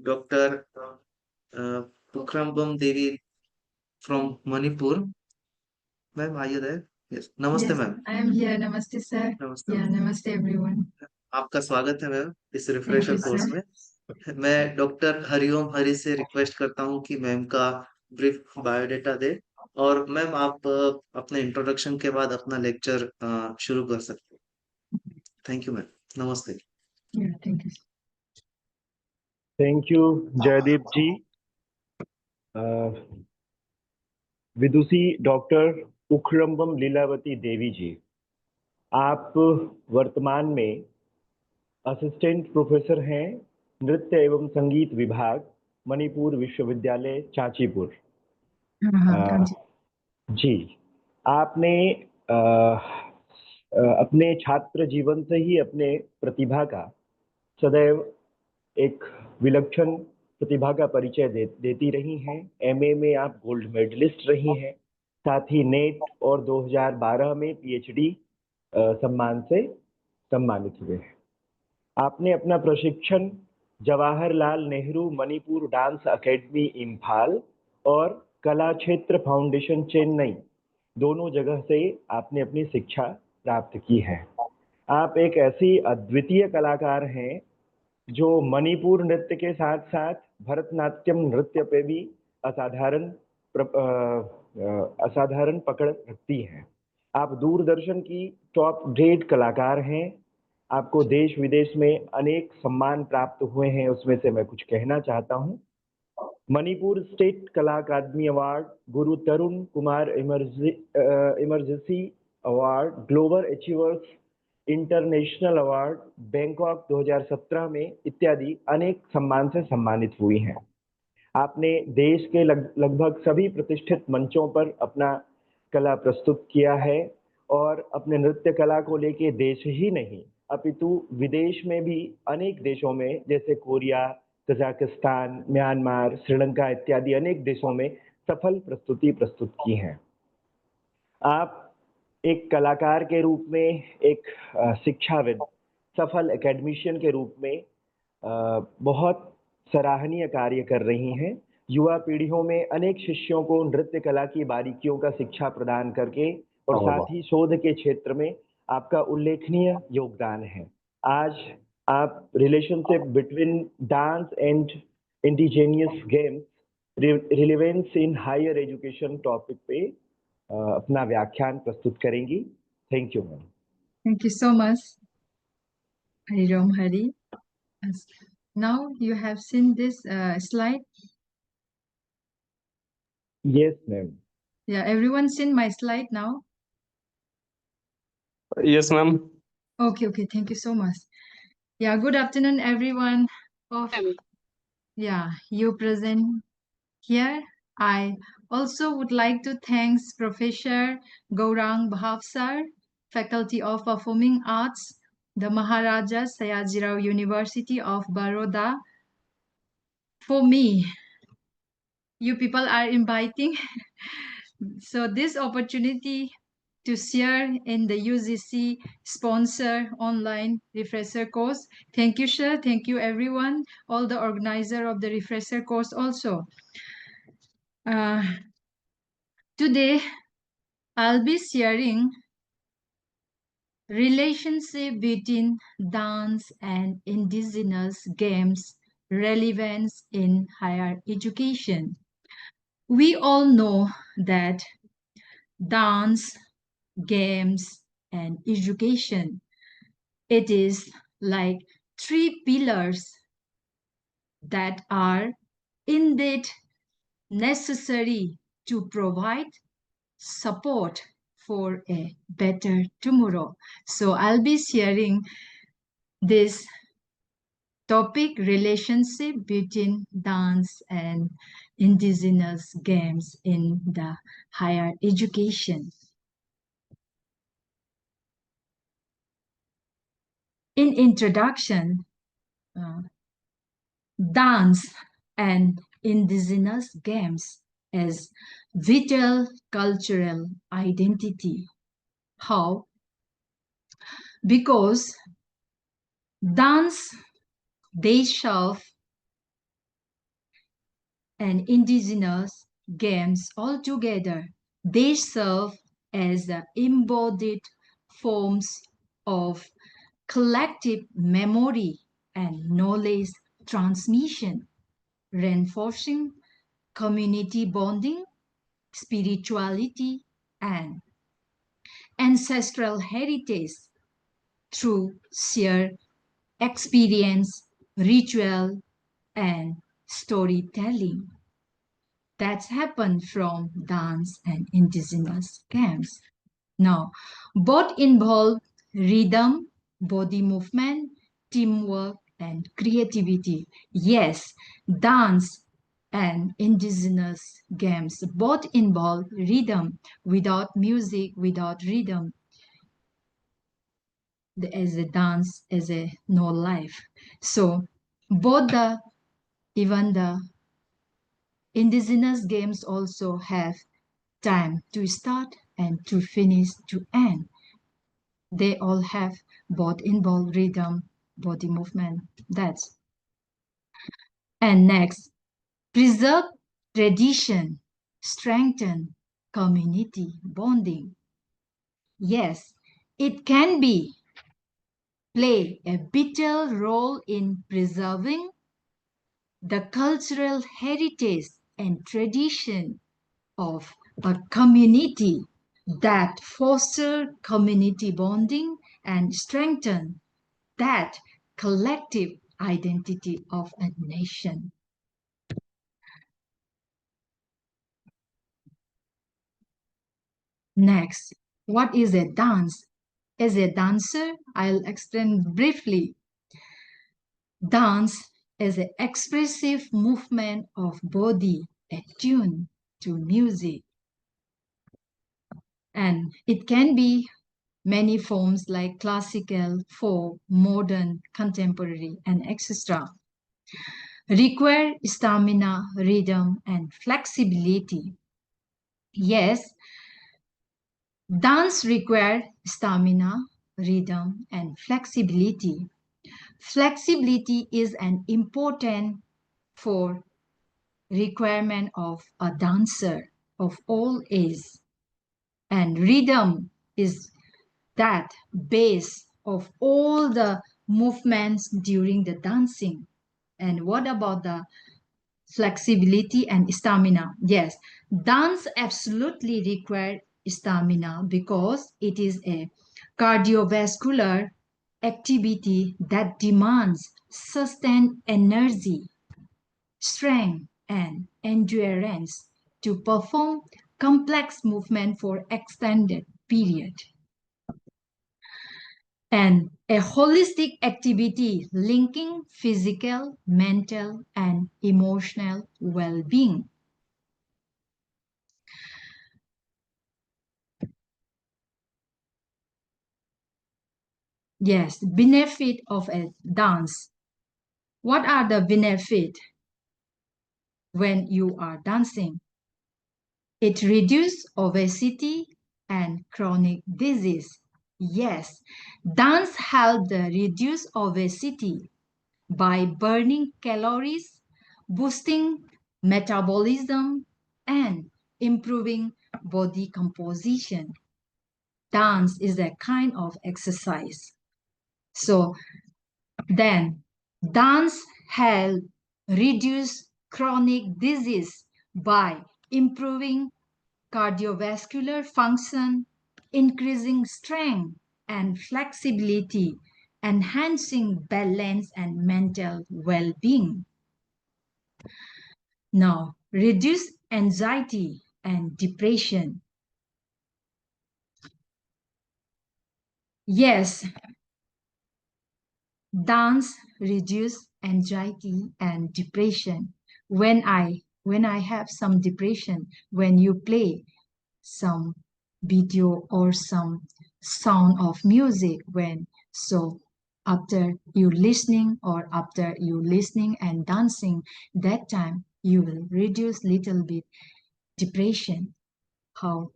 Dr. Pukhrambam Devi from Manipur. Ma'am, are you there? Yes. Namaste, Yes, ma'am. I am here. Namaste, sir. नमस्ते Yeah, ma'am. namaste, everyone. आपका स्वागत है ma'am इस Thank refresher you, course sir. में। मैं doctor Hariom Hari से request करता हूँ कि मैम का ब्रीफ बायोडेटा दे। और मैम आप अपने इंट्रोडक्शन के बाद अपना लेक्चर शुरू कर सकते हैं। Thank you ma'am. नमस्ते। Yeah, thank you. Thank you Jaideep ji. विदुषी डॉक्टर पुखरम्बम लीलावती देवी जी, आप वर्तमान में असिस्टेंट प्रोफेसर हैं नृत्य एवं संगीत विभाग, मणिपुर विश्वविद्यालय चांचीपुर। हाँ जी। जी, आपने अपने छात्र जीवन से ही अपने प्रतिभा का सदैव एक विलक्षण प्रतिभा का परिचय देती रही हैं। एमए में आप गोल्ड मेडलिस्ट रही हैं, साथ ही नेट और 2012 में पीएचडी सम्मान से सम्मानित हुए हैं। आपने अपना प्रशिक्षण जवाहरलाल नेहरू मणिपुर डांस एकेडमी इम्फाल और कला क्षेत्र फाउंडेशन चेन्नई, दोनों जगह से आपने अपनी शिक्षा प्राप्त की है। आप एक ऐसी अद्वितीय कलाकार हैं जो मणिपुर नृत्य के साथ साथ भरतनाट्यम नृत्य पे भी असाधारण पकड़ रखती हैं। आप दूरदर्शन की टॉप ग्रेड कलाकार हैं। आपको देश विदेश में अनेक सम्मान प्राप्त हुए हैं, उसमें से मैं कुछ कहना चाहता हूं। मणिपुर स्टेट कला Akademi award, Guru Tarun Kumar emergency award, global achievers international award Bangkok 2017 में इत्यादि अनेक सम्मान से सम्मानित हुई हैं। आपने देश के लगभग सभी प्रतिष्ठित मंचों पर अपना कला प्रस्तुत किया है और अपने नृत्य कला को लेके देश ही नहीं अपितु विदेश में भी अनेक देशों में जैसे कोरिया, कजाकिस्तान, म्यांमार, श्रीलंका इत्यादि अनेक देशों में सफल प्रस्तुति प्रस्तुत की हैं। आप एक कलाकार के रूप में, एक शिक्षाविद, सफल एकेडमिशियन के रूप में बहुत सराहनीय कार्य कर रही हैं। युवा पीढ़ियों में अनेक शिष्यों को नृत्य कला की बारीकियों का शिक्षा प्रदान करके और साथ ही शोध के क्षेत्र में आपका उल्लेखनीय योगदान है। आज आप relationship between dance and indigenous games, relevance in higher education topic पे अपना व्याख्यान प्रस्तुत करेंगी। Thank you ma'am. Thank you so much, Hariram Hari. Now you have seen this slide. Yes, ma'am. Yeah, everyone seen my slide now? Yes, ma'am. Okay, thank you so much. Yeah, good afternoon, everyone. You present here. I also would like to thank Professor Gaurang Bhav sir, Faculty of Performing Arts, the Maharaja Sayajirao University of Baroda. For me, you people are inviting. So this opportunity to share in the UGC sponsor online refresher course. Thank you, sir. Thank you, everyone, all the organizer of the refresher course also. Today, I'll be sharing relationship between dance and indigenous games, relevance in higher education. We all know that dance, games, and education, it is like three pillars that are indeed necessary to provide support for a better tomorrow. So I'll be sharing this topic, relationship between dance and indigenous games in the higher education. In introduction, dance and indigenous games as vital cultural identity. How? Because dance, they serve and indigenous games altogether. They serve as the embodied forms of collective memory and knowledge transmission, reinforcing community bonding, spirituality, and ancestral heritage through shared experience, ritual, and storytelling. That's happened from dance and indigenous camps. Now, both involve rhythm, body movement, teamwork, and creativity. Yes, dance and indigenous games both involve rhythm. Without music, without rhythm, as a dance, as a no life. So both the even the indigenous games also have time to start and to finish, to end. They all have both involve rhythm, body movement. That's and next, preserve tradition, strengthen community bonding. Yes, it can be play a vital role in preserving the cultural heritage and tradition of a community that foster community bonding and strengthen that collective identity of a nation. Next, what is a dance? As a dancer, I'll explain briefly. Dance is an expressive movement of body attuned to music. And it can be many forms like classical, folk, modern, contemporary, and etc. Require stamina, rhythm, and flexibility. Yes, dance requires stamina, rhythm, and flexibility. Flexibility is an important for requirement of a dancer of all ages, and rhythm is that base of all the movements during the dancing. And what about the flexibility and stamina? Yes, dance absolutely require stamina because it is a cardiovascular activity that demands sustained energy, strength, and endurance to perform complex movement for extended period. And a holistic activity linking physical, mental, and emotional well-being. Yes, benefit of a dance. What are the benefits when you are dancing? It reduces obesity and chronic disease. Yes, dance helps reduce obesity by burning calories, boosting metabolism, and improving body composition. Dance is a kind of exercise. So then, dance help reduce chronic disease by improving cardiovascular function, increasing strength and flexibility, enhancing balance and mental well-being. Now, reduce anxiety and depression. Yes, dance reduce anxiety and depression. When I have some depression, when you play some video or some sound of music, when so after you listening or after you listening and dancing, that time you will reduce little bit depression. How?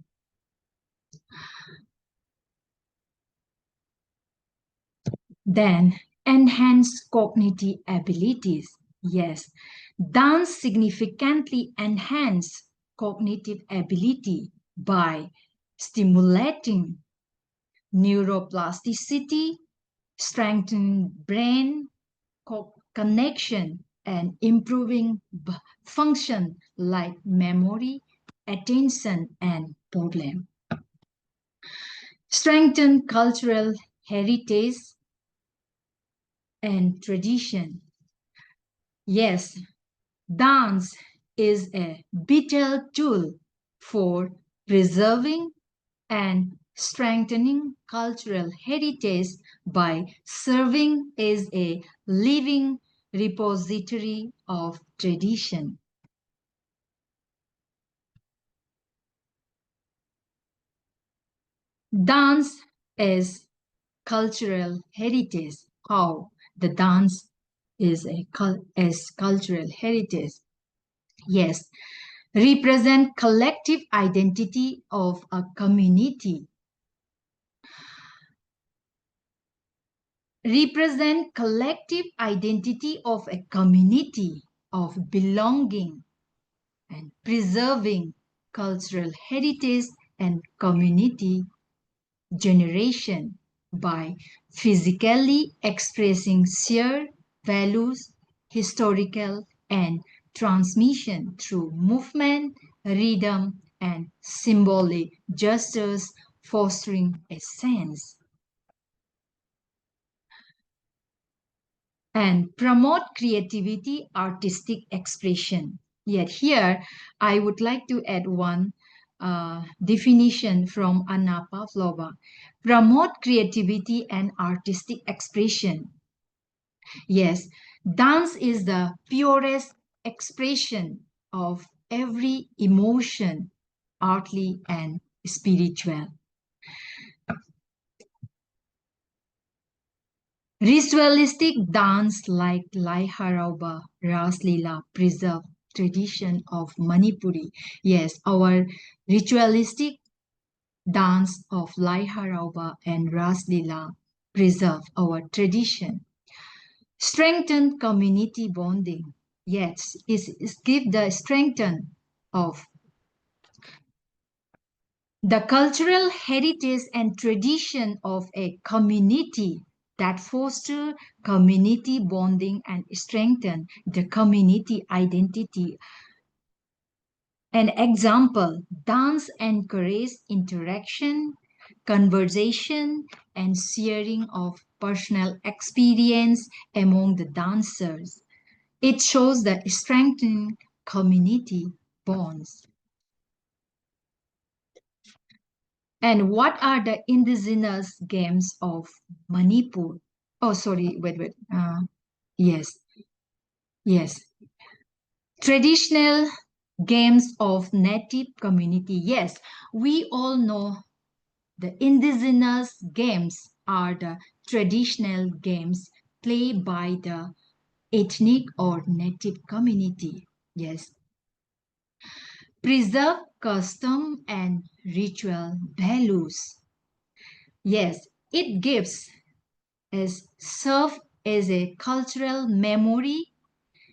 Then enhance cognitive abilities. Yes, dance significantly enhance cognitive ability by stimulating neuroplasticity, strengthening brain connection, and improving function like memory, attention, and problem. Strengthen cultural heritage and tradition. Yes, dance is a vital tool for preserving and strengthening cultural heritage by serving as a living repository of tradition. Dance as cultural heritage. How the dance is as cultural heritage. Yes, represent collective identity of a community. Represent collective identity of a community of belonging and preserving cultural heritage and community generation by physically expressing shared values, historical and transmission through movement, rhythm, and symbolic gestures, fostering a sense. And promote creativity, artistic expression. Yet here, I would like to add one definition from Anna Pavlova. Promote creativity and artistic expression. Yes, dance is the purest expression of every emotion, artly and spiritual. Ritualistic dance like Lai Harauba, Ras Leela preserve tradition of Manipuri. Yes, our ritualistic dance of Lai Harauba and Ras Leela preserve our tradition. Strengthen community bonding. Yes, it give the strengthen of the cultural heritage and tradition of a community that foster community bonding and strengthen the community identity. An example, dance encourages interaction, conversation, and sharing of personal experience among the dancers. It shows the strengthening community bonds. And what are the indigenous games of Manipur? Oh, sorry, wait. Yes, yes. Traditional games of native community. Yes, we all know the indigenous games are the traditional games played by the ethnic or native community. Yes. Preserve custom and ritual values. Yes, it gives as serve as a cultural memory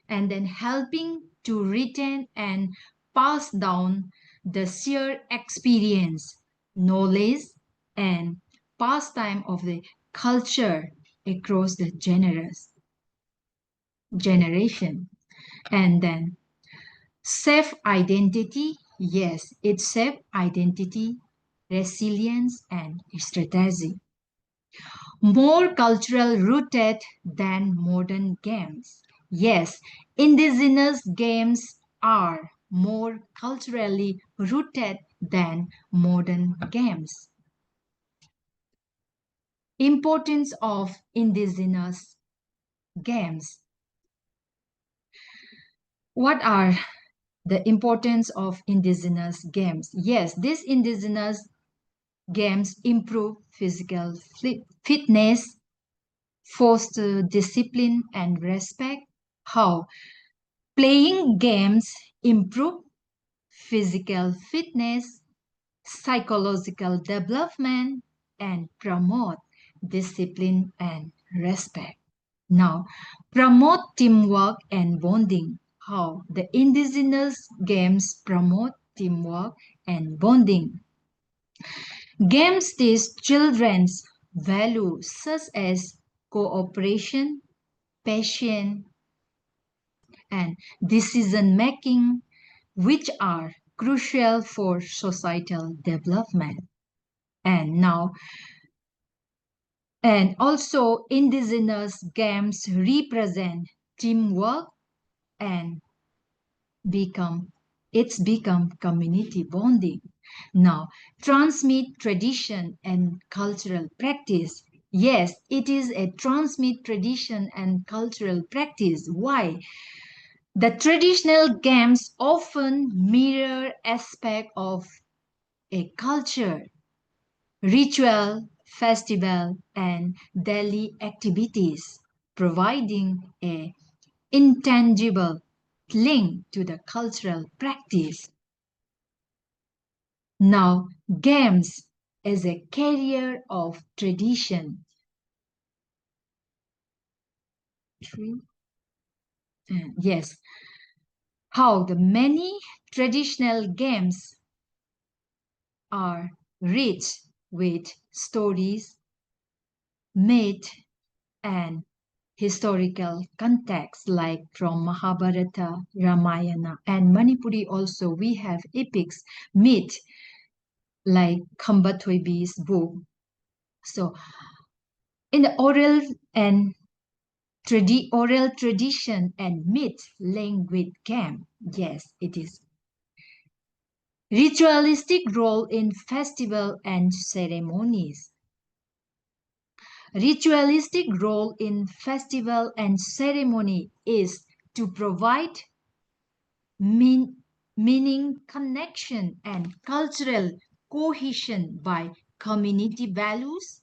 and then helping to retain and pass down the shared experience, knowledge, and pastime of the culture across the generation. And then self-identity, yes, it's self-identity, resilience, and strategy. More cultural rooted than modern games. Yes, indigenous games are more culturally rooted than modern games. Importance of indigenous games. What are the importance of indigenous games? Yes, these indigenous games improve physical fitness, foster discipline and respect. How? Playing games improve physical fitness, psychological development, and promote discipline and respect. Now, promote teamwork and bonding. How the indigenous games promote teamwork and bonding. Games teach children's values such as cooperation, patience, and decision making, which are crucial for societal development. And now, and also indigenous games represent teamwork and become community bonding. Now, transmit tradition and cultural practice. Yes, it is a transmit tradition and cultural practice. Why? The traditional games often mirror aspect of a culture, ritual, festival, and daily activities, providing a intangible link to the cultural practice. Now, games as a carrier of tradition. Yes, how the many traditional games are rich with stories, myth, and historical context like from Mahabharata, Ramayana, and Manipuri also we have epics, myth like Khambathoibi's book. So in the oral tradition and myth linked with game, yes, it is. Ritualistic role in festival and ceremonies. Ritualistic role in festival and ceremony is to provide meaning, connection, and cultural cohesion by community values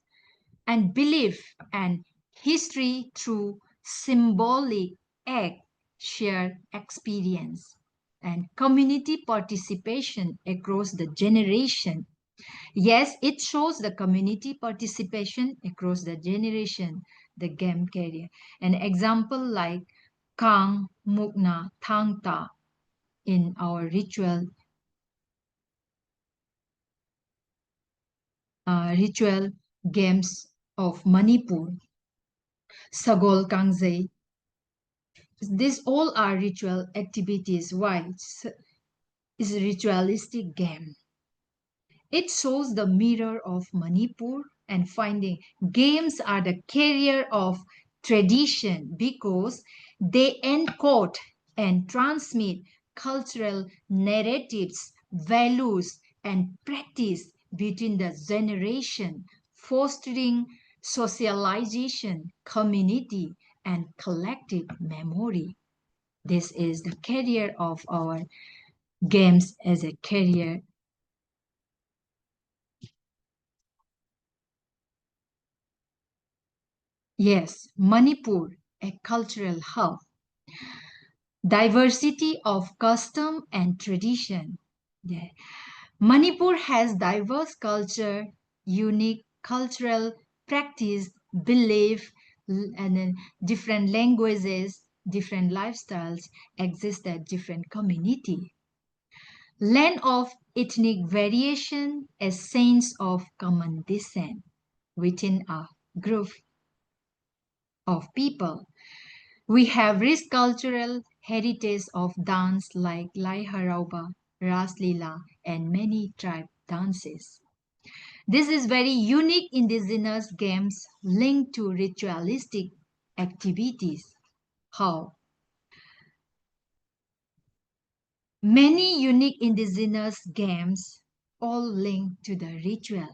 and belief and history through symbolic act, shared experience, and community participation across the generation. Yes, it shows the community participation across the generation, the game carrier. An example like Kang, Mukna, Thangta in our ritual games of Manipur, Sagol Kangzei. These all are ritual activities. Why? It's a ritualistic game. It shows the mirror of Manipur and finding games are the carrier of tradition because they encode and transmit cultural narratives, values, and practice between the generation, fostering socialization, community, and collective memory. This is the carrier of our games as a carrier. Yes, Manipur, a cultural hub. Diversity of custom and tradition. Yeah. Manipur has diverse culture, unique cultural practice, belief, and then different languages, different lifestyles exist at different community. Land of ethnic variation, a sense of common descent within a group of people. We have rich cultural heritage of dance like Lai Harauba, Ras Leela, and many tribe dances. This is very unique indigenous games linked to ritualistic activities. How? Many unique indigenous games all linked to the ritual.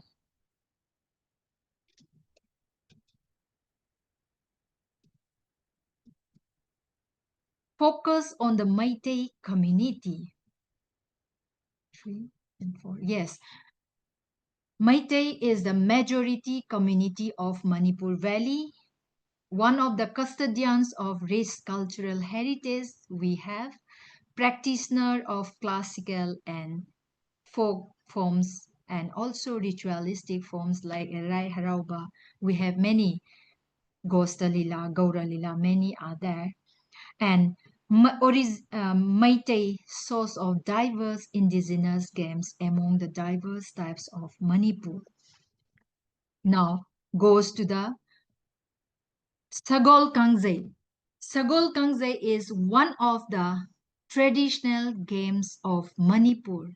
Focus on the Meitei community. 3 and 4. Yes, Meitei is the majority community of Manipur Valley. One of the custodians of rich cultural heritage we have, practitioner of classical and folk forms and also ritualistic forms like Rai Harauba. We have many Gosta Lila, Gaura Lila, many are there. And Meitei source of diverse indigenous games among the diverse types of Manipur. Now goes to the Sagol Kangze. Sagol Kangze is one of the traditional games of Manipur.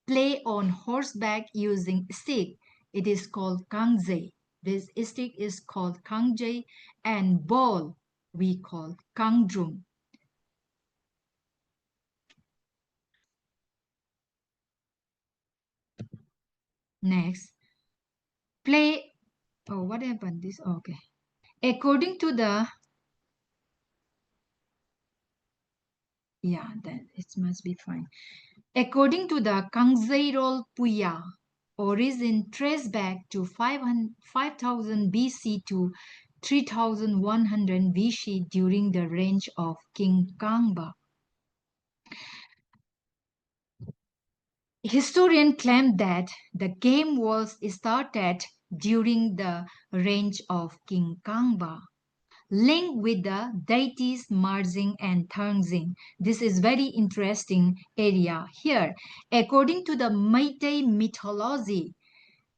Play on horseback using stick. It is called Kangze. This stick is called Kangje, and ball we call Kangdrum. Next, play. Oh, what happened? This okay. According to the then it must be fine. According to the Kangzeirol Puya, origin traced back to 5000 BC to 3100 BC during the reign of King Kangba. Historians claim that the game was started during the reign of King Kangba, linked with the deities Marzing and Tangzing. This is very interesting area here. According to the Meitei mythology,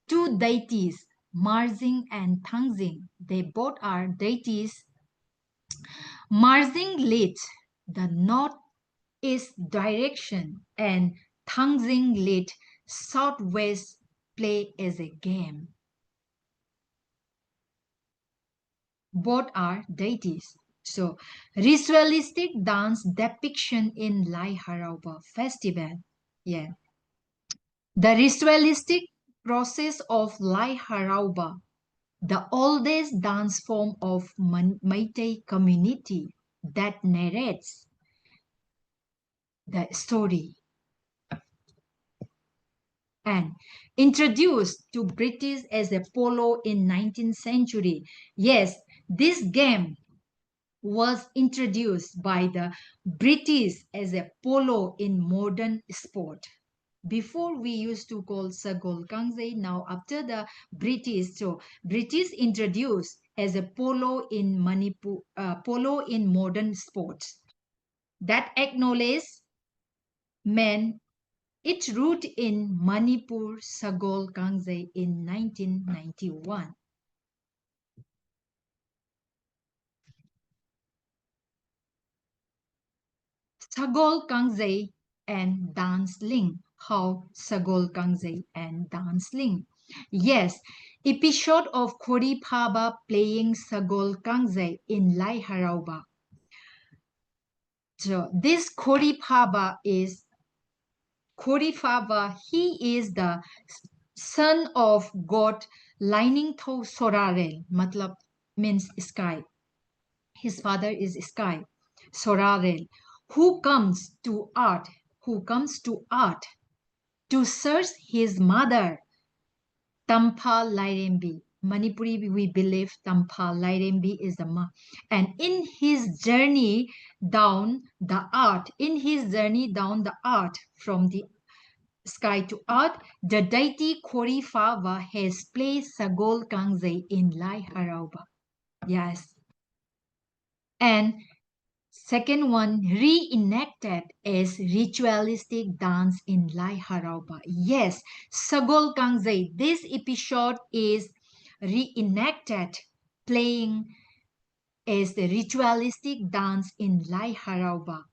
two deities, Marzing and Tangzing, they both are deities. Marzing leads the northeast direction and Tangzing lead southwest play as a game. Both are deities. So, ritualistic dance depiction in Lai Harauba festival. Yeah. The ritualistic process of Lai Harauba, the oldest dance form of Meitei community that narrates the story and introduced to British as a polo in 19th century. Yes, this game was introduced by the British as a polo in modern sport. Before we used to call Sagol Kangze, now after the British, so British introduced as a polo in Manipur, polo in modern sports. That acknowledge meant its root in Manipur Sagol Kangze in 1991. Sagol Kangze and Dance Ling. How Sagol Kangze and Dance Ling. Yes, episode of Khori Phaba playing Sagol Kangze in Lai Harauba. So this Khori Phaba is Khori Phaba. He is the son of God Lining Tho Sorarel, matlab means sky. His father is Sky, Sorarel, who comes to art, to search his mother, Tampa Lairembi. Manipuri, we believe Tampa Lairembi is the ma. And in his journey down the art, from the sky to earth, the deity Khorifava has placed Sagol Kangze in Lai Harauba. Yes. And second one, reenacted as ritualistic dance in Lai Harauba. Yes, Sagol Kangze. This episode is reenacted playing as the ritualistic dance in Lai Harauba.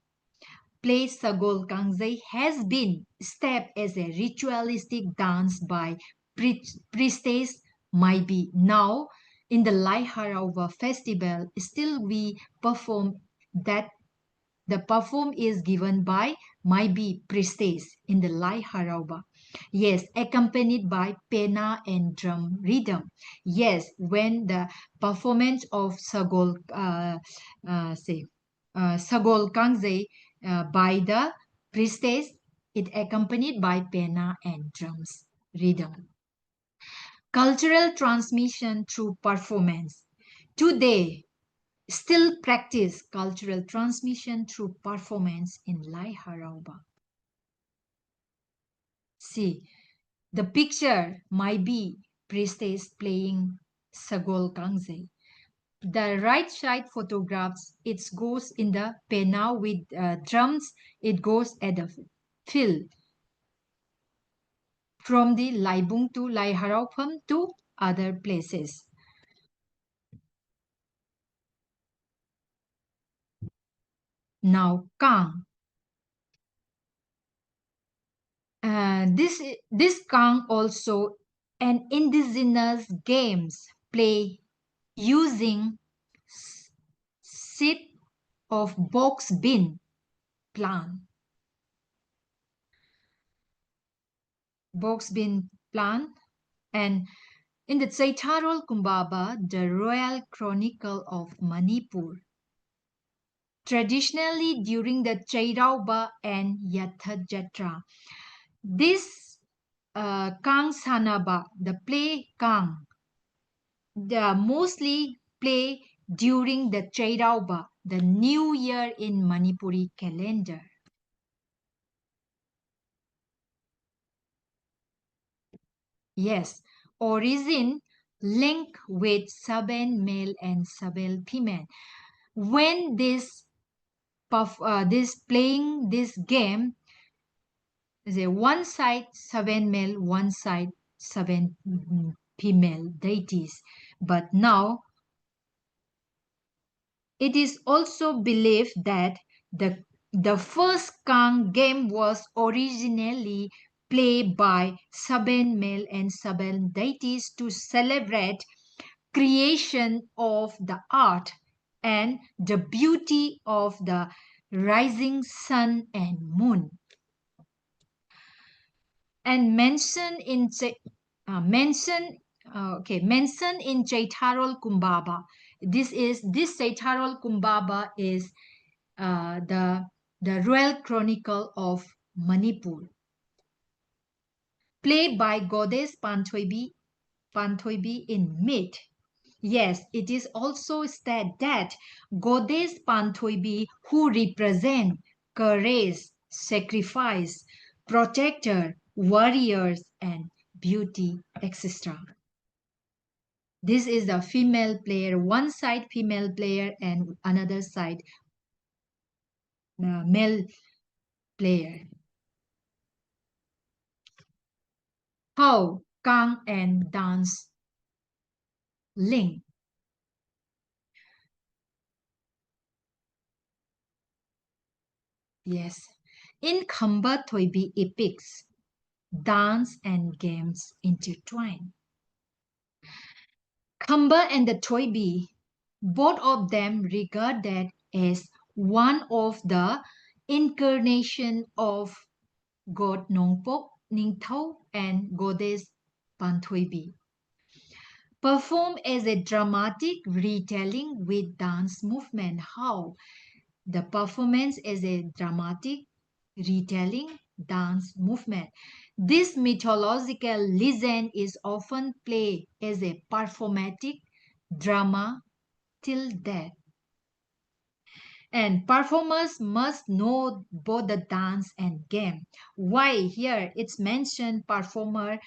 Play Sagol Kangze has been stepped as a ritualistic dance by priestess Maibi. Now, in the Lai Harauba festival, still we perform that the perform is given by Maibi priestess in the Lai Harauba. Yes, accompanied by pena and drum rhythm. Yes, when the performance of Sagol Kangze by the priestess, it accompanied by pena and drums rhythm. Cultural transmission through performance. Today, still practice cultural transmission through performance in Lai Harauba. See, the picture might be priestess playing Sagol Kangze. The right side photographs, it goes in the pena with drums, it goes at the field. From the Laibung to Laiharaupam to other places. Now Kang. This Kang also an indigenous games play using seed of box bean plant. Box bean plant, and in the Tsaitarol Kumbaba, the Royal Chronicle of Manipur. Traditionally during the Chairauba and Yathajatra, this Kang Sanaba, the play Kang, the mostly play during the Chairauba, the new year in Manipuri calendar. Yes, origin link with Saben male and Sabel female. When this playing this game, the one side seven male, one side seven female deities. But now it is also believed that the first Kang game was originally played by seven male and seven deities to celebrate creation of the art and the beauty of the rising sun and moon. And mentioned in Chaitarol Kumbaba. This Chaitarol Kumbaba is the Royal Chronicle of Manipur, played by goddess Panthoibi in myth. Yes, it is also said that goddess Panthoibi, who represent courage, sacrifice, protector, warriors, and beauty, etc. This is the female player, one side female player and another side male player. How Kang and dance link. Yes, in Khamba Thoibi epics, dance and games intertwine. Khamba and the Thoibi, both of them regarded as one of the incarnation of God Nongpok, Ningthau, and Goddess Panthoibi, perform as a dramatic retelling with dance movement. How? The performance is a dramatic retelling dance movement. This mythological legend is often played as a performatic drama till death. And performers must know both the dance and game. Why here it's mentioned performer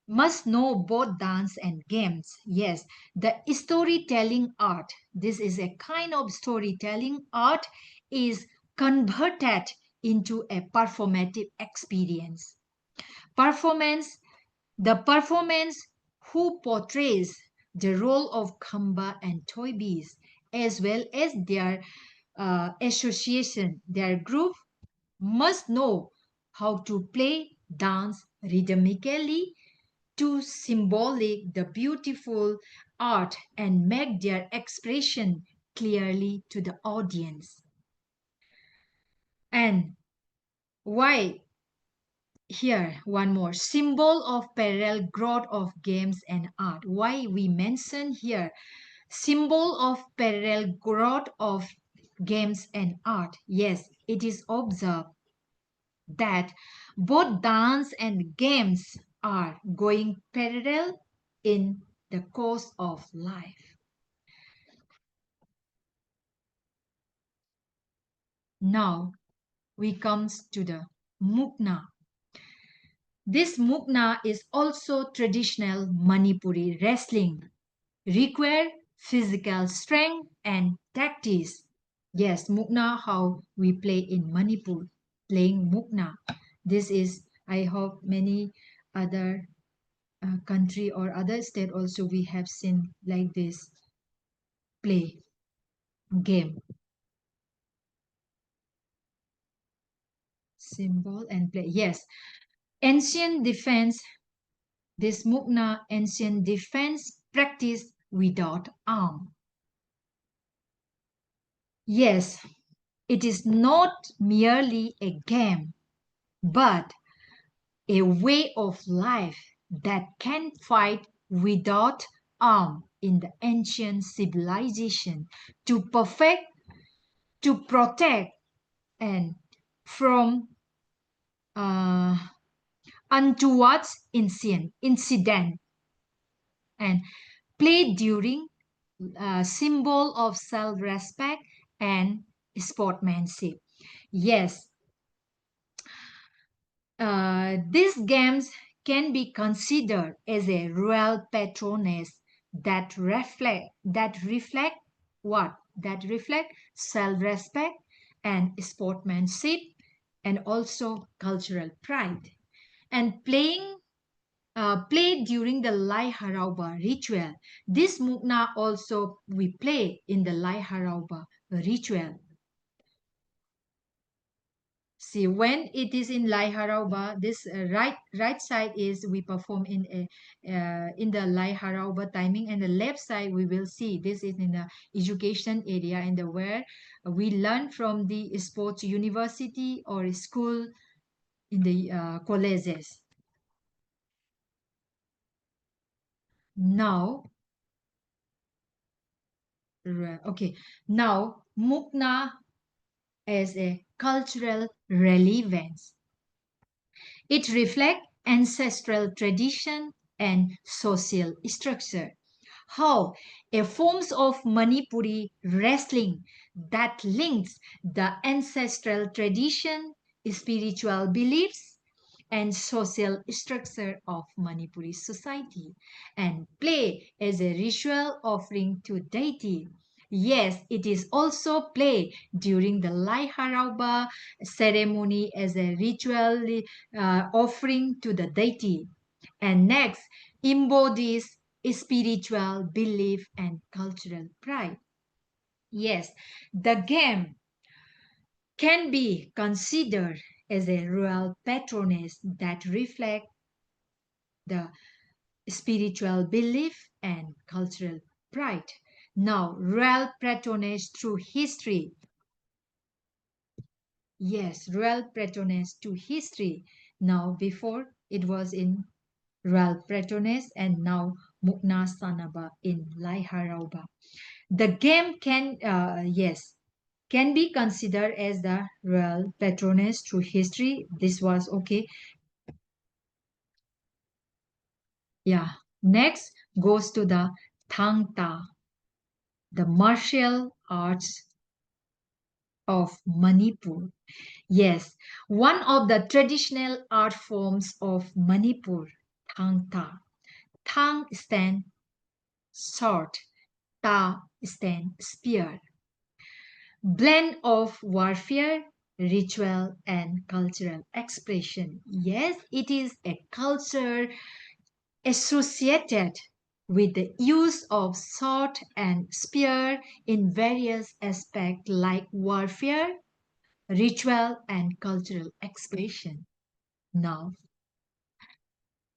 must know both dance and games. Yes, the storytelling art, this is a kind of storytelling art, is converted into a performative experience. Performance, the performance who portrays the role of Khamba and Toybis as well as their association, their group must know how to play dance rhythmically to symbolic the beautiful art and make their expression clearly to the audience. And why here one more symbol of parallel growth of games and art. Why we mention here symbol of parallel growth of games and art? Yes, it is observed that both dance and games are going parallel in the course of life. Now we comes to the Mukna. This Mukna is also traditional Manipuri wrestling, require physical strength and tactics. Yes, Mukna, how we play in Manipur, playing Mukna. This is, I hope, many other country or other state also we have seen like this play game. Symbol and play. Yes, ancient defense. This Mukna ancient defense practice without arm. Yes, it is not merely a game, but a way of life that can fight without arm in the ancient civilization to perfect, to protect, and from uh, untoward incident and play during symbol of self-respect and sportsmanship. Yes, these games can be considered as a royal patronage that reflect what? That reflect self-respect and sportsmanship and also cultural pride. And play during the Lai Harauba ritual. This Mukna also we play in the Lai Harauba ritual. See, when it is in Lai Harauba, this right side is we perform in the Lai Harauba timing, and the left side we will see this is in the education area and the where we learn from the sports university or school in the colleges. Now, okay, now Mukna as a cultural relevance. It reflects ancestral tradition and social structure. How a forms of Manipuri wrestling that links the ancestral tradition, spiritual beliefs, and social structure of Manipuri society and play as a ritual offering to deity. Yes, it is also played during the Lai Harauba ceremony as a ritual offering to the deity. And next, embodies spiritual belief and cultural pride. Yes, the game can be considered as a royal patronage that reflect the spiritual belief and cultural pride. Now, royal patronage through history. Yes, royal patronage to history. Now, before it was in royal patronage and now Mukna Sanaba in Lai Harauba. The game can be considered as the royal patronage through history. This was okay. Yeah. Next goes to the Thangta, the martial arts of Manipur. Yes, one of the traditional art forms of Manipur, Thangta. Thang stand sword, Ta stand spear. Blend of warfare, ritual, and cultural expression. Yes, it is a culture associated with the use of sword and spear in various aspects like warfare, ritual, and cultural expression. Now,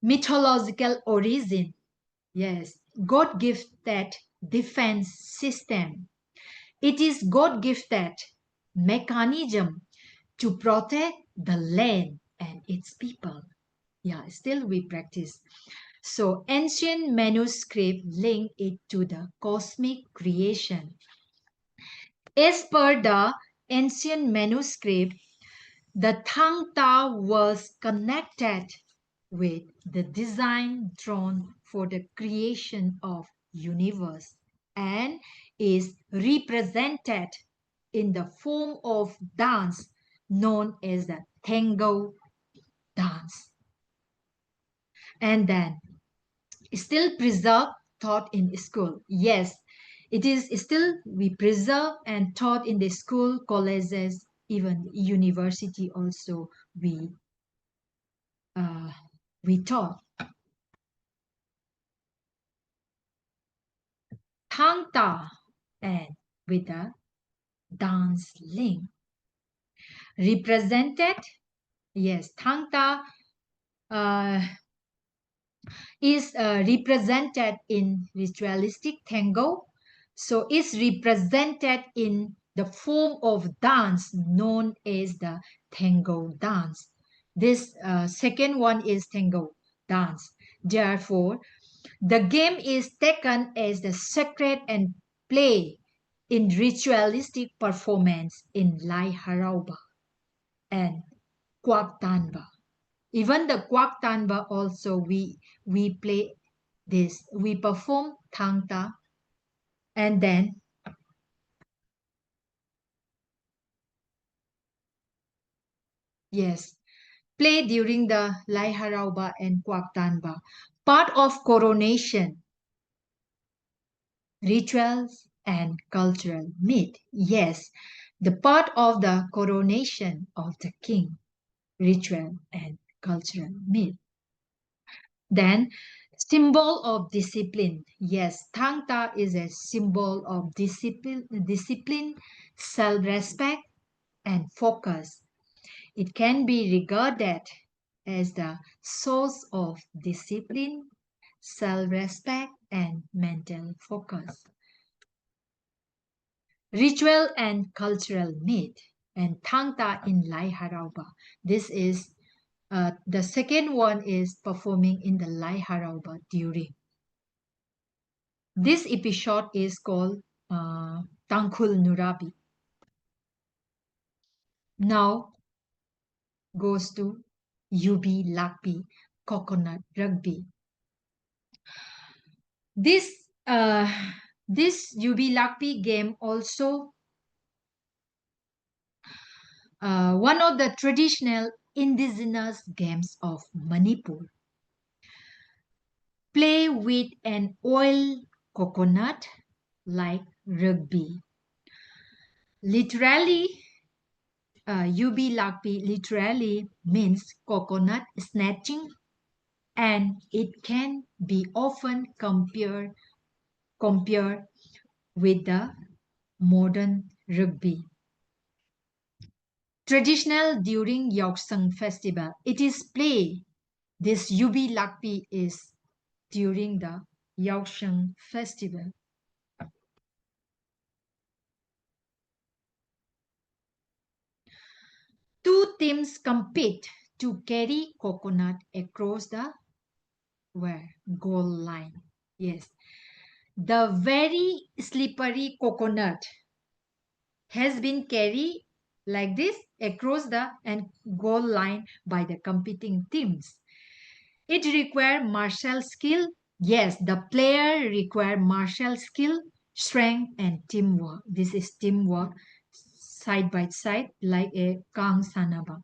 mythological origin. Yes, God gifted defense system. It is God gifted mechanism to protect the land and its people. Yeah, still we practice. So ancient manuscript link it to the cosmic creation. As per the ancient manuscript, the Thangta was connected with the design drawn for the creation of universe and is represented in the form of dance known as the Tango dance. And then still preserved taught in school. Yes, It is still we preserve and taught in the school, colleges, even university also uh, we taught. Thangta and with a dance link. Represented, yes, Thangta is represented in ritualistic tango. So it's represented in the form of dance known as the tango dance. This second one is tango dance. Therefore, the game is taken as the sacred and play in ritualistic performance in Lai Harauba and Kwak Tanba. Even the Kwak Tanba also we play this. We perform Thangta and then yes, play during the Lai Harauba and Kwak Tanba. Part of coronation, rituals and cultural myth. Yes, the part of the coronation of the king, ritual and cultural myth. Then, symbol of discipline. Yes, Thangta is a symbol of discipline, self-respect, and focus. It can be regarded as the source of discipline, self-respect, and mental focus. Ritual and cultural myth and Thangta in Lai Harauba. This is the second one is performing in the Lai Harauba during. This episode is called Tangkul Nurabi. Now goes to Yubi Lakpi Coconut Rugby. This this Yubi Lakpi game also one of the traditional indigenous games of Manipur. Play with an oil coconut like rugby. Literally, Yubi Lakpi literally means coconut snatching, and it can be often compared with the modern rugby. Traditional during Yeoksang festival, it is play. This Yubi Lakpi is during the Yeoksang festival. Two teams compete to carry coconut across the goal line. Yes, the very slippery coconut has been carried like this across the and goal line by the competing teams. It requires martial skill. Yes, the player require martial skill, strength, and teamwork. This is teamwork side by side like a Kang Sanaba.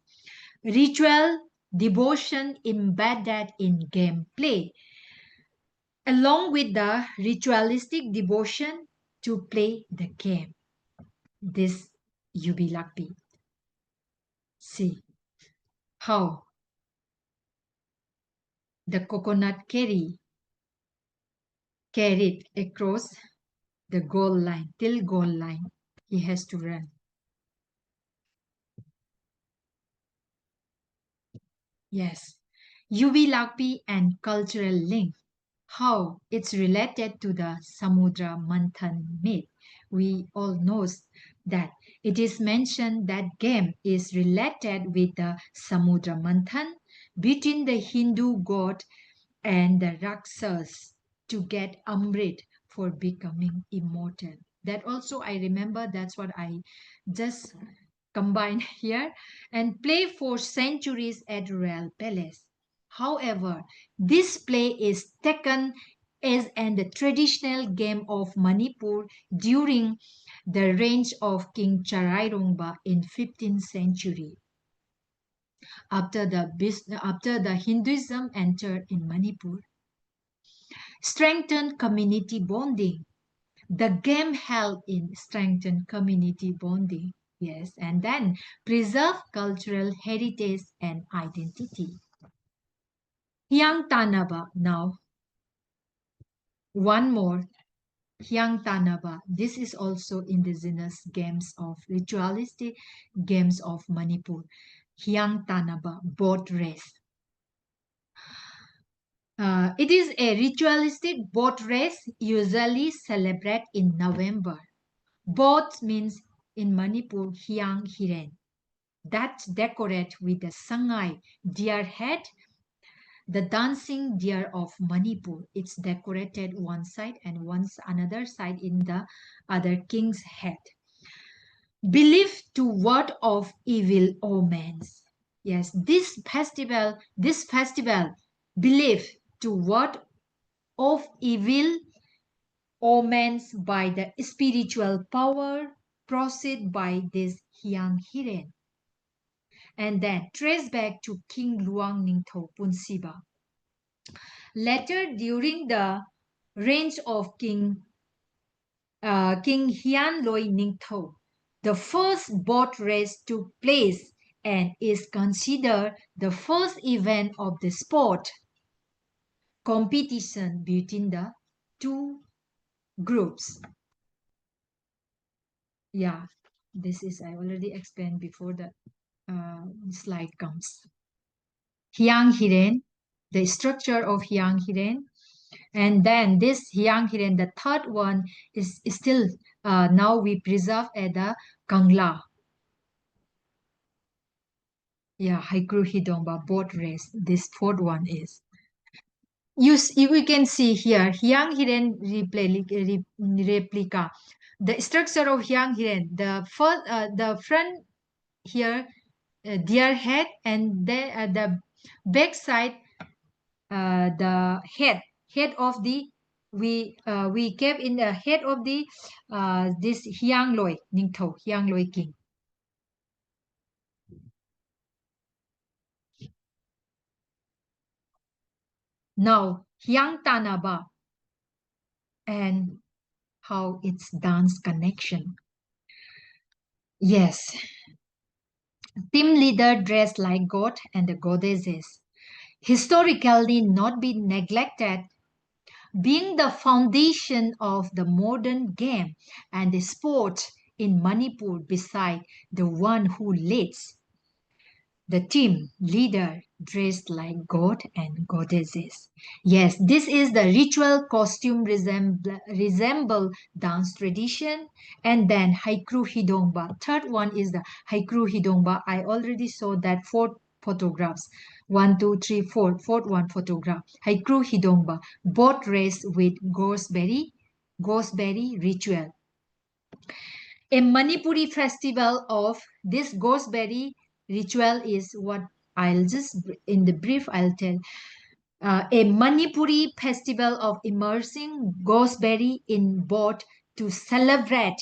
Ritual devotion embedded in gameplay, along with the ritualistic devotion to play the game. This Yubilakpi. See how the coconut carried across the goal line till goal line. He has to run. Yes. Yubilakpi and cultural link. How it's related to the Samudra Manthan myth. We all know that it is mentioned that game is related with the Samudra Manthan between the Hindu god and the Rakshas to get Amrit for becoming immortal. That also I remember, that's what I just combined here, and play for centuries at Royal Palace. However, this play is taken as an the traditional game of Manipur during the reign of King Charairongba in 15th century. After the Hinduism entered in Manipur, strengthened community bonding. The game help in strengthen community bonding. Yes, and then preserve cultural heritage and identity. Hyang Tanaba now. One more. Hyang Tanaba. This is also indigenous games of ritualistic games of Manipur. Hyang Tanaba, boat race. It is a ritualistic boat race usually celebrated in November. Boat means in Manipur Hyang Hiren. That's decorated with the Sangai deer head, the dancing deer of Manipur. It's decorated one side and another side in the other king's head. Belief to ward off evil omens. Yes, this festival belief to ward off evil omens by the spiritual power proceed by this Hyang Hiren and then trace back to King Luang Ningthau Punsiba. Later, during the reign of King Hian Loi Ningthau, the first boat race took place and is considered the first event of the sport competition between the two groups. Yeah, this is I already explained before the slide comes. Hyang Hiren, the structure of Hyang Hiren, and then this Hyang Hiren, the third one is still now we preserve at the Kangla. Yeah, Haikru Hidongba boat race. This fourth one is. We can see here Hyang Hiren replica. The structure of Hyang Hiren, the front here, deer head, and then the back side, the head of the we kept in the head of the this Hyang Loi Ningthau, Hyang Loi king. Now Hyang Tanaba and how its dance connection. Yes, team leader dressed like god and the goddesses. Historically not be neglected, being the foundation of the modern game and the sport in Manipur beside the one who leads. The team leader dressed like god and goddesses. Yes, this is the ritual costume resemble dance tradition. And then Haikru Hidongba. Third one is the Haikru Hidongba. I already saw that four photographs. 1, 2, 3, 4. Fourth one photograph. Haikru Hidongba. Boat race with gooseberry ritual. A Manipuri festival of this gooseberry ritual is what I'll just, in the brief, I'll tell. A Manipuri festival of immersing gooseberry in boat to celebrate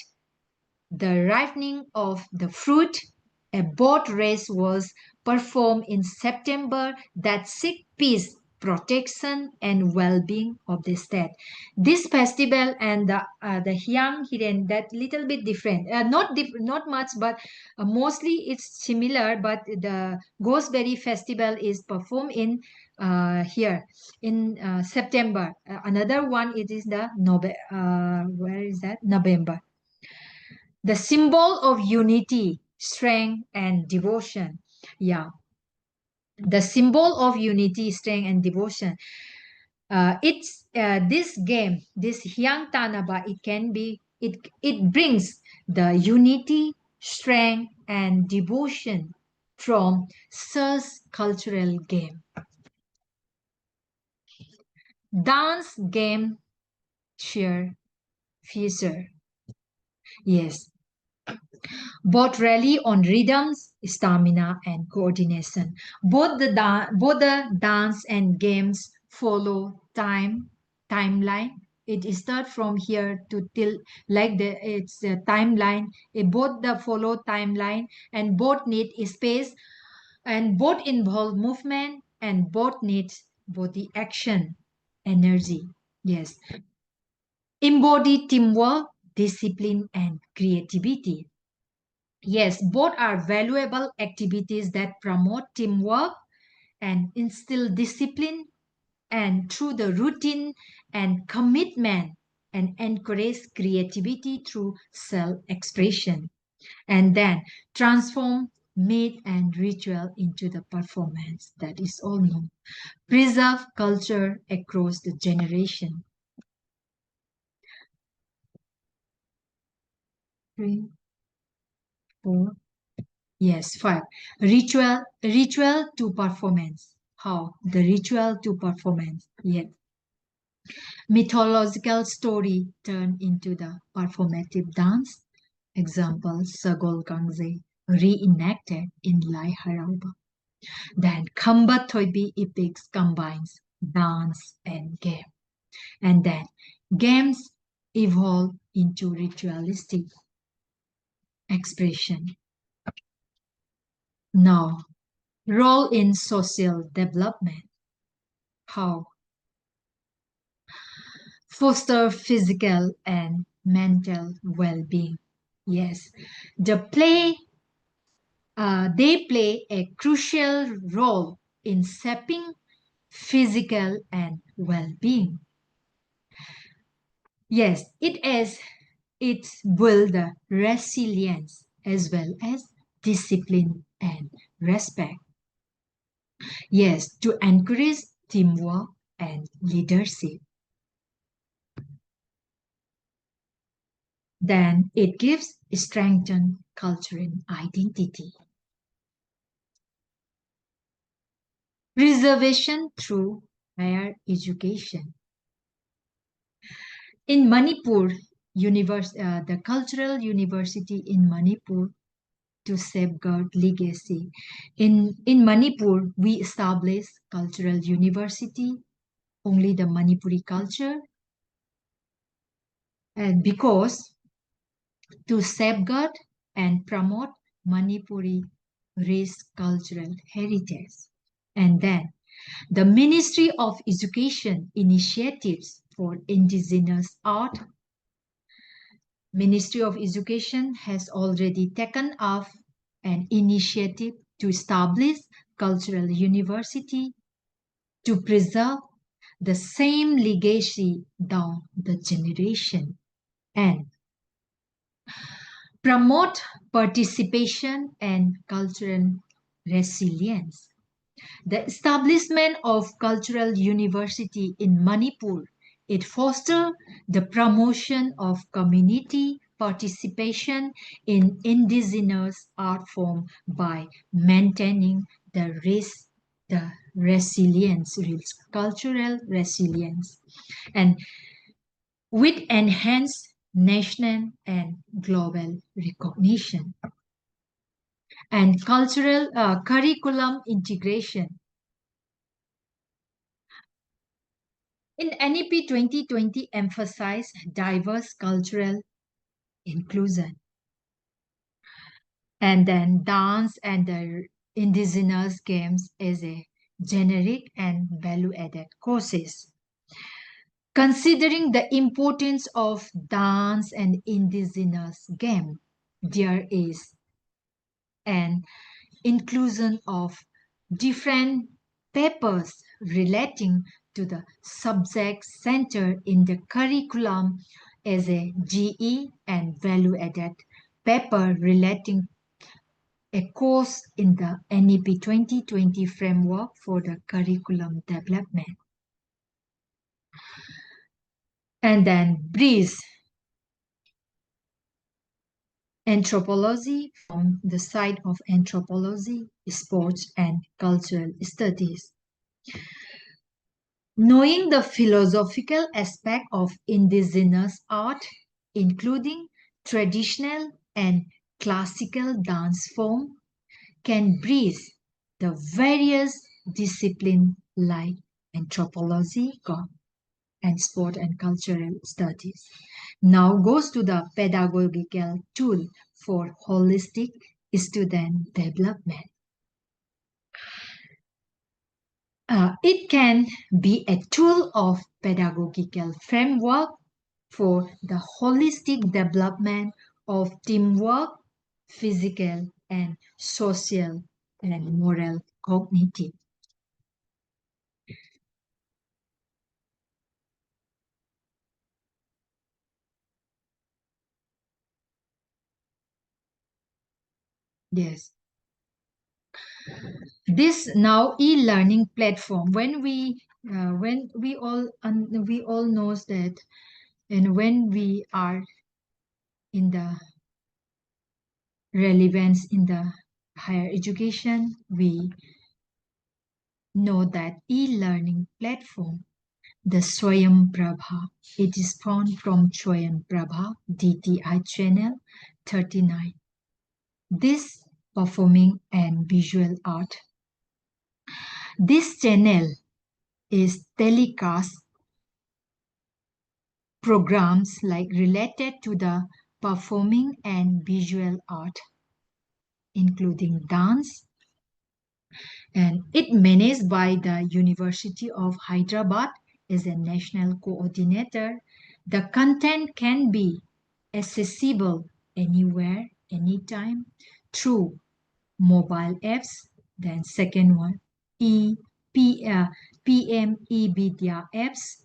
the ripening of the fruit. A boat race was performed in September that seek peace, protection, and well-being of the state. This festival and the Hyang Hiren that little bit different, not much, but mostly it's similar. But the Gooseberry Festival is performed in here in September. Another one it is the where is that November. The symbol of unity, strength, and devotion. Yeah, the symbol of unity, strength, and devotion. It's this game, this Hyang Tanaba. It brings the unity, strength, and devotion from such cultural game. Dance game share feature. Yes, both rely on rhythms, stamina, and coordination. Both the dance and games follow timeline. It start from here to till like it's a timeline. Both the follow timeline and both need space and both involve movement and both need body action, energy. Yes. embody teamwork, discipline, and creativity. Yes, both are valuable activities that promote teamwork and instill discipline, and through the routine and commitment, and encourage creativity through self-expression, and then transform myth and ritual into the performance that is all known. Preserve culture across the generation. 3, 4, yes, 5. Ritual to performance. How? The ritual to performance. Yes. Mythological story turned into the performative dance. Example, Sagol Kangze reenacted in Lai Harauba. Then Khamba Thoibi epics combines dance and game. And then games evolve into ritualistic expression. Now, role in social development. How? Foster physical and mental well-being. Yes, they play a crucial role in shaping physical and well-being. Yes, it builds the resilience as well as discipline and respect. Yes, to encourage teamwork and leadership. Then it gives strengthened cultural identity. Preservation through higher education. In Manipur, the Cultural University in Manipur to safeguard legacy. In Manipur, we establish Cultural University, only the Manipuri culture, and because to safeguard and promote Manipuri rich cultural heritage. And then the Ministry of Education initiatives for indigenous art. Ministry of Education has already taken up an initiative to establish cultural university to preserve the same legacy down the generation and promote participation and cultural resilience. The establishment of cultural university in Manipur, it fosters the promotion of community participation in indigenous art form by maintaining the resilience, cultural resilience, and with enhanced national and global recognition and cultural curriculum integration. In NEP 2020 emphasized diverse cultural inclusion. And then dance and the indigenous games as a generic and value-added courses. Considering the importance of dance and indigenous game, there is an inclusion of different papers relating to the subject center in the curriculum as a GE and value-added paper relating a course in the NEP 2020 framework for the curriculum development. And then BRIS, anthropology from the side of anthropology, sports, and cultural studies. Knowing the philosophical aspect of indigenous art, including traditional and classical dance form, can bridge the various disciplines like anthropology and sport and cultural studies. Now goes to the pedagogical tool for holistic student development. It can be a tool of pedagogical framework for the holistic development of teamwork, physical and social and moral cognitive. Yes. This now e-learning platform, when we all knows that, and when we are in the relevance in the higher education, we know that e-learning platform, the Swayam Prabha, it is spawned from Swayam Prabha DTI channel 39. This performing and visual art. This channel is telecast programs like related to the performing and visual art, including dance, and it managed by the University of Hyderabad as a national coordinator. The content can be accessible anywhere, anytime through mobile apps. Then second one, PM e-Vidya apps,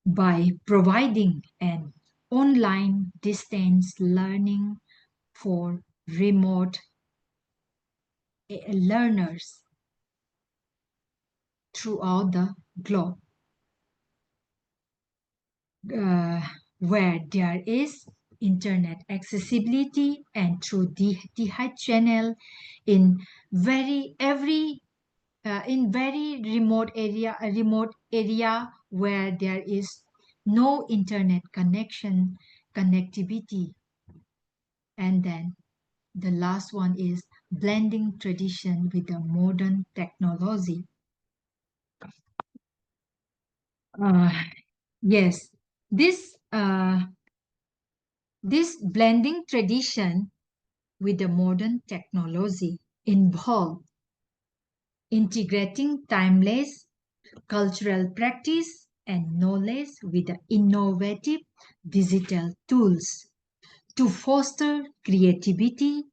by providing an online distance learning for remote learners throughout the globe, where there is internet accessibility, and through the channel in very remote area where there is no internet connectivity. And then the last one is blending tradition with the modern technology. Uh, yes, this blending tradition with the modern technology involve integrating timeless cultural practice and knowledge with the innovative digital tools to foster creativity,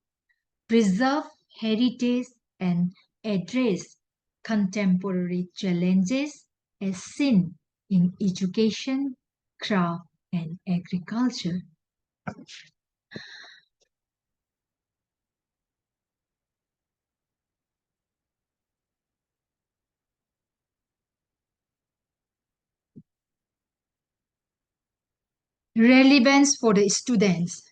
preserve heritage, and address contemporary challenges as seen in education, craft, and agriculture. Relevance for the students.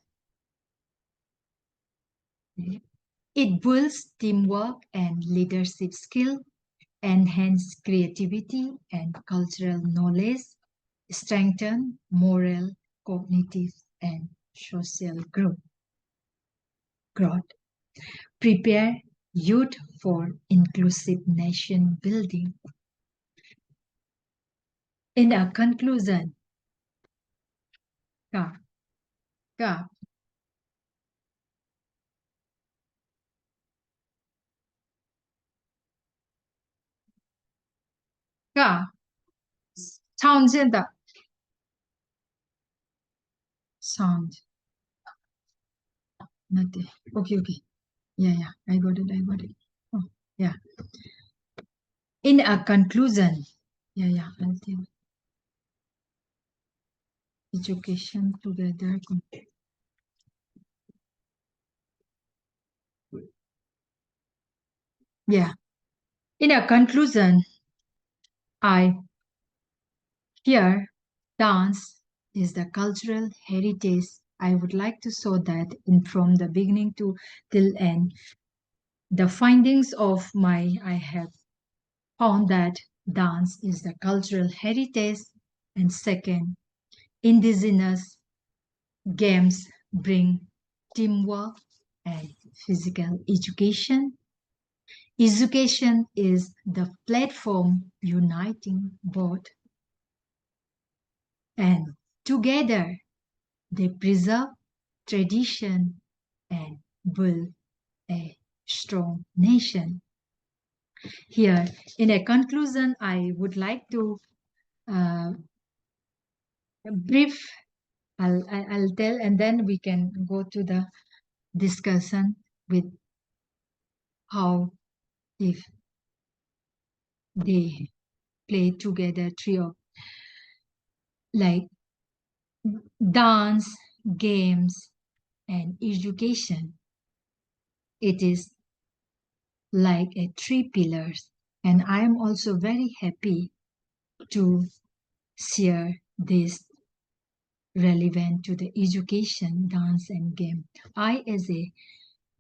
It builds teamwork and leadership skill, enhance creativity and cultural knowledge, strengthen moral, cognitive, and social growth. Prepare youth for inclusive nation building. In a conclusion, ka, ka, ka, sound 现的 sound, nothing. Okay. Yeah, I got it. Oh, yeah. In a conclusion, yeah, I'll tell. Education together. Yeah. In a conclusion, I here dance is the cultural heritage. I would like to show that in from the beginning to till end. The findings of I have found that dance is the cultural heritage, and second, indigenous games bring teamwork and physical education. Education is the platform uniting both, and together they preserve tradition and build a strong nation. Here, in a conclusion, I would like to brief. I'll tell, and then we can go to the discussion with how if they play together trio like dance, games, and education. It is like a three pillars, and I am also very happy to share this relevant to the education, dance, and game. I, as a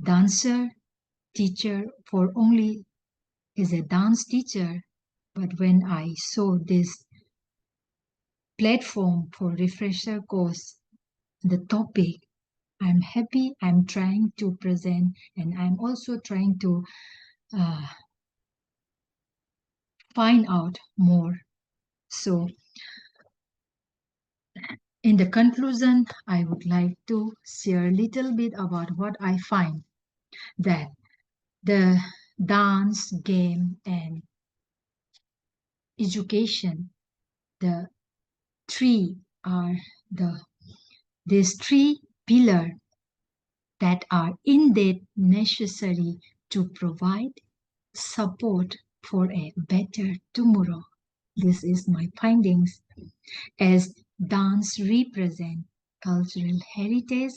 dancer, teacher for only as a dance teacher, but when I saw this platform for refresher course, the topic, I'm happy. I'm trying to present, and I'm also trying to uh, find out more. So, in the conclusion, I would like to share a little bit about what I find that the dance, game, and education, the three are these three pillars that are indeed necessary to provide support for a better tomorrow. This is my findings. As dance represent cultural heritage,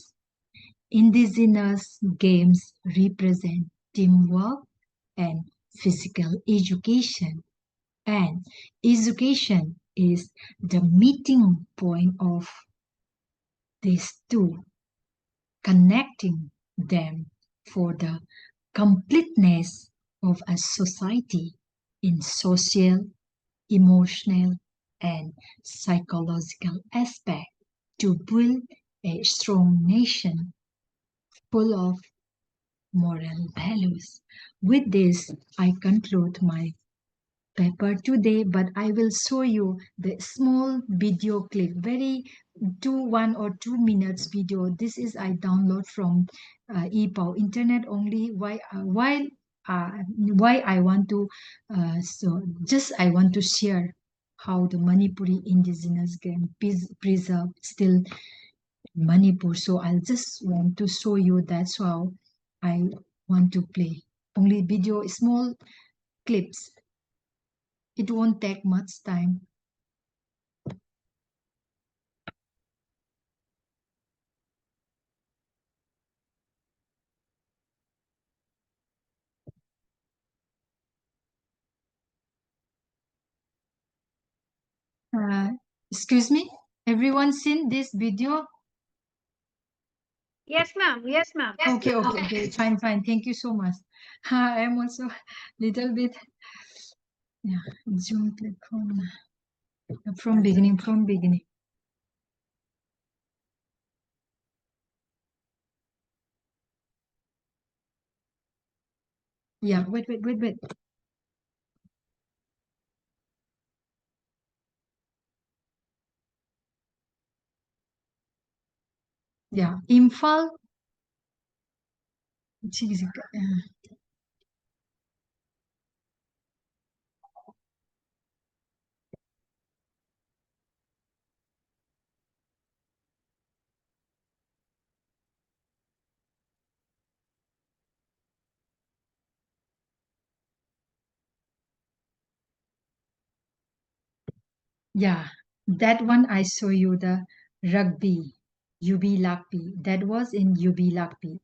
indigenous games represent teamwork and physical education, and education is the meeting point of these two, connecting them for the completeness of a society in social, emotional, and psychological aspect to build a strong nation full of moral values. With this, I conclude my paper today, but I will show you the small video clip, very 1 or 2 minutes video. This is I download from EPOW internet only. Why I want to so just I want to share how the Manipuri indigenous game preserve still Manipur. So I'll just want to show you that's how I want to play. Only video, small clips. It won't take much time. Uh, Excuse me, everyone seen this video? Yes, ma'am. Yes, ma'am. Okay, fine. Thank you so much. I am also little bit, yeah, Zoom platform from beginning. Yeah, wait. Yeah, Imphal. Yeah, that one I show you the rugby, UB Lakpi. That was in UB Lakpi.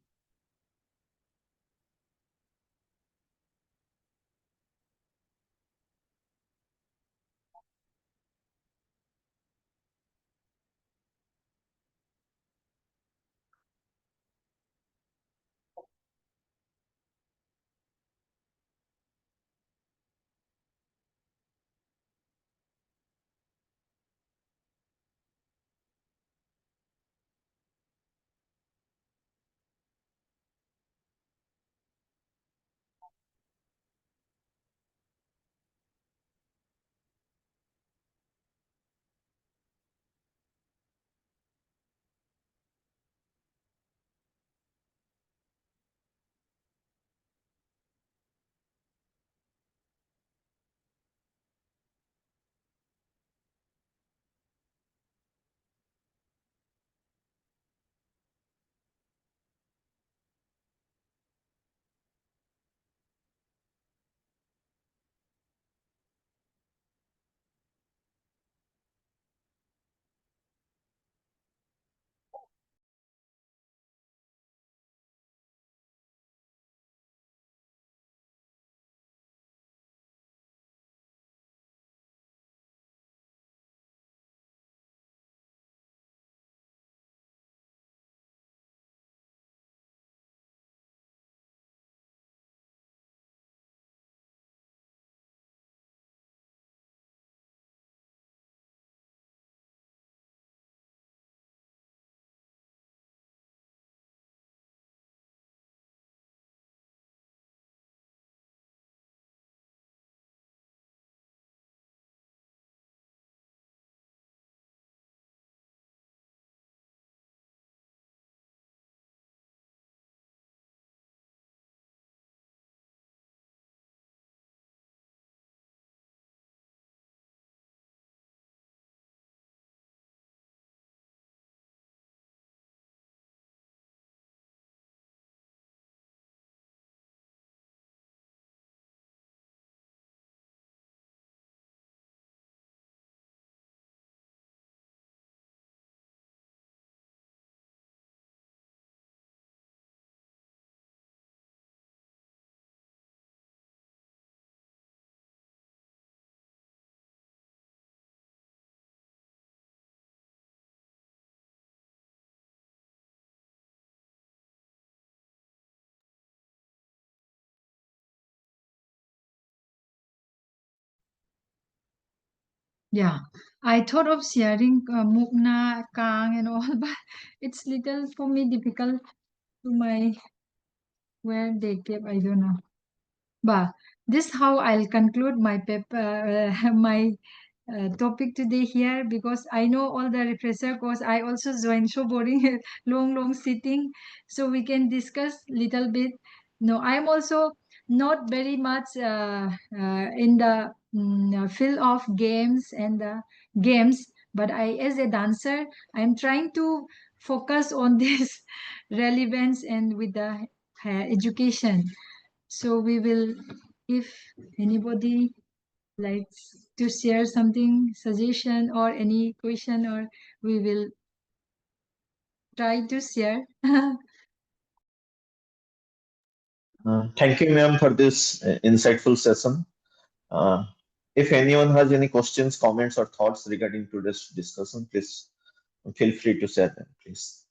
Yeah, I thought of sharing Mukna, Kang and all, but it's little for me difficult to my where they kept, I don't know. But this how I'll conclude my paper, my topic today here, because I know all the refresher course. I also joined, so boring, long sitting. So we can discuss little bit. No, I'm also not very much in the field of games and games, but I, as a dancer, I'm trying to focus on this relevance and with the education. So we will, if anybody likes to share something, suggestion or any question, or we will try to share. Thank you, ma'am, for this insightful session. Uh, if anyone has any questions, comments, or thoughts regarding today's discussion, please feel free to share them, please.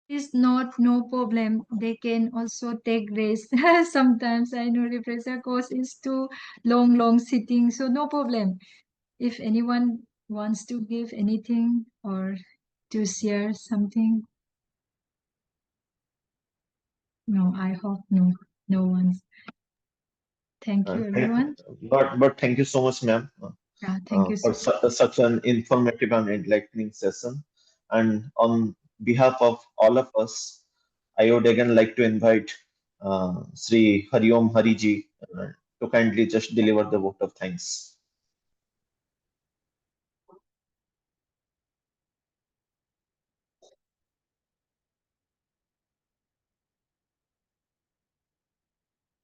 Is not no problem. They can also take rest. Sometimes I know refresher course is too long sitting, so no problem. If anyone wants to give anything or to share something, no, I hope no one's. Thank you, everyone. But thank you so much, ma'am, Yeah, thank you for so such an informative and enlightening session. And on behalf of all of us, I would again like to invite Sri Hariom Hariji to kindly just deliver the vote of thanks.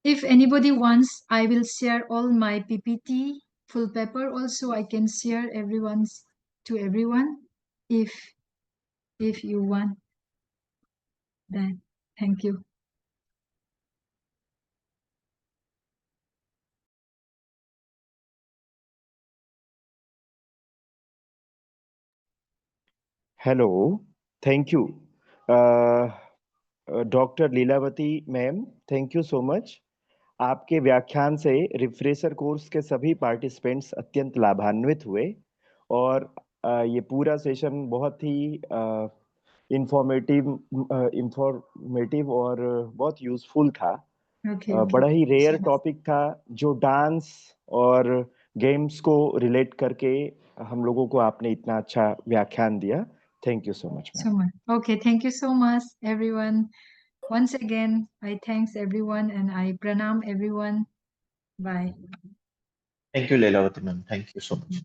If anybody wants, I will share all my PPT, full paper also. I can share to everyone if you want that. Thank you. Hello, thank you. Doctor Leelavati ma'am, thank you so much. आपके व्याख्यान से refresher course के सभी participants अत्यंत लाभान्वित हुए और ये पूरा सेशन बहुत ही इंफॉर्मेटिव और बहुत यूजफुल था। बड़ा ही रेयर टॉपिक था जो डांस और गेम्स को रिलेट करके हम लोगों को आपने इतना अच्छा व्याख्यान दिया। Thank you so much, ma'am. So much. Okay, thank you so much, everyone. Once again, I thanks everyone and I pranam everyone. Bye. Thank you, Leelavati ma'am. Thank you so much.